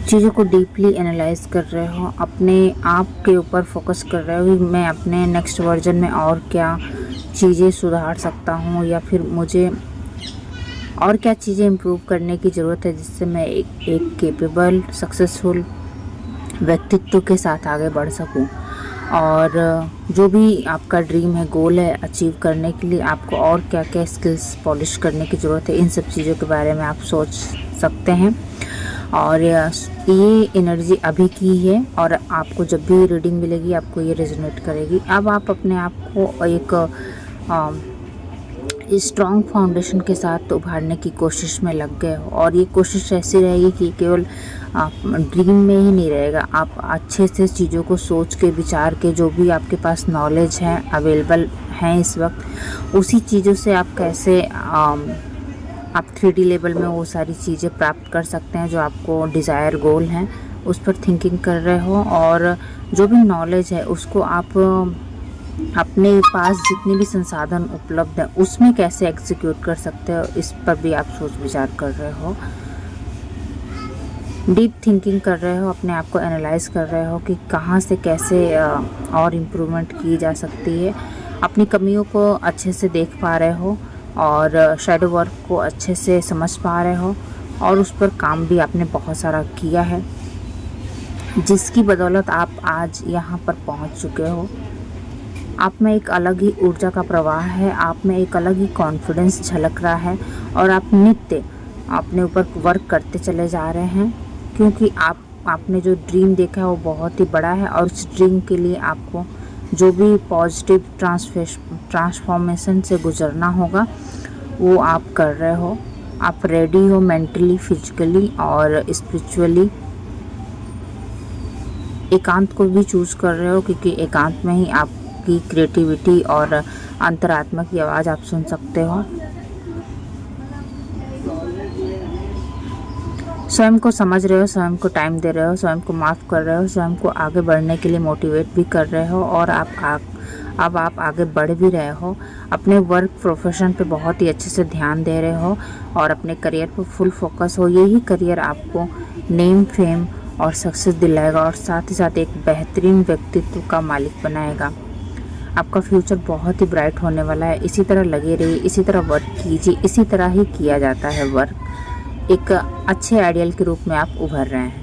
चीज़ों को deeply analyse कर रहे हो, अपने आप के ऊपर फोकस कर रहे हो कि मैं अपने नेक्स्ट वर्जन में और क्या चीज़ें सुधार सकता हूँ, या फिर मुझे और क्या चीज़ें इम्प्रूव करने की ज़रूरत है जिससे मैं एक कैपेबल सक्सेसफुल व्यक्तित्व के साथ आगे बढ़ सकूं। और जो भी आपका ड्रीम है, गोल है, अचीव करने के लिए आपको और क्या क्या स्किल्स पॉलिश करने की ज़रूरत है, इन सब चीज़ों के बारे में आप सोच सकते हैं। और ये एनर्जी अभी की है और आपको जब भी रीडिंग मिलेगी आपको ये रेजोनेट करेगी। अब आप अपने आप को एक स्ट्रॉन्ग फाउंडेशन के साथ उभारने की कोशिश में लग गए हो, और ये कोशिश ऐसी रहेगी कि केवल ड्रीम में ही नहीं रहेगा। आप अच्छे से चीज़ों को सोच के, विचार के, जो भी आपके पास नॉलेज है, अवेलेबल हैं इस वक्त, उसी चीज़ों से आप कैसे आप 3D लेवल में वो सारी चीज़ें प्राप्त कर सकते हैं जो आपको डिज़ायर गोल हैं, उस पर थिंकिंग कर रहे हो। और जो भी नॉलेज है उसको आप अपने पास जितने भी संसाधन उपलब्ध हैं उसमें कैसे एग्जीक्यूट कर सकते हो, इस पर भी आप सोच विचार कर रहे हो। डीप थिंकिंग कर रहे हो, अपने आप को एनालाइज कर रहे हो कि कहाँ से कैसे और इम्प्रूवमेंट की जा सकती है। अपनी कमियों को अच्छे से देख पा रहे हो और शैडो वर्क को अच्छे से समझ पा रहे हो, और उस पर काम भी आपने बहुत सारा किया है, जिसकी बदौलत आप आज यहाँ पर पहुँच चुके हो। आप में एक अलग ही ऊर्जा का प्रवाह है, आप में एक अलग ही कॉन्फिडेंस झलक रहा है, और आप नित्य अपने ऊपर वर्क करते चले जा रहे हैं, क्योंकि आपने जो ड्रीम देखा है वो बहुत ही बड़ा है, और उस ड्रीम के लिए आपको जो भी पॉजिटिव ट्रांसफॉर्मेशन से गुजरना होगा वो आप कर रहे हो। आप रेडी हो मेंटली, फिजिकली और स्पिरिचुअली। एकांत को भी चूज़ कर रहे हो, क्योंकि एकांत में ही आपकी क्रिएटिविटी और अंतरात्मा की आवाज़ आप सुन सकते हो। स्वयं को समझ रहे हो, स्वयं को टाइम दे रहे हो, स्वयं को माफ़ कर रहे हो, स्वयं को आगे बढ़ने के लिए मोटिवेट भी कर रहे हो, और अब आप आगे बढ़ भी रहे हो। अपने वर्क प्रोफेशन पे बहुत ही अच्छे से ध्यान दे रहे हो और अपने करियर पर फुल फोकस हो। यही करियर आपको नेम, फेम और सक्सेस दिलाएगा, और साथ ही साथ एक बेहतरीन व्यक्तित्व का मालिक बनाएगा। आपका फ्यूचर बहुत ही ब्राइट होने वाला है। इसी तरह लगे रहिए, इसी तरह वर्क कीजिए, इसी तरह ही किया जाता है वर्क। एक अच्छे आइडियल के रूप में आप उभर रहे हैं।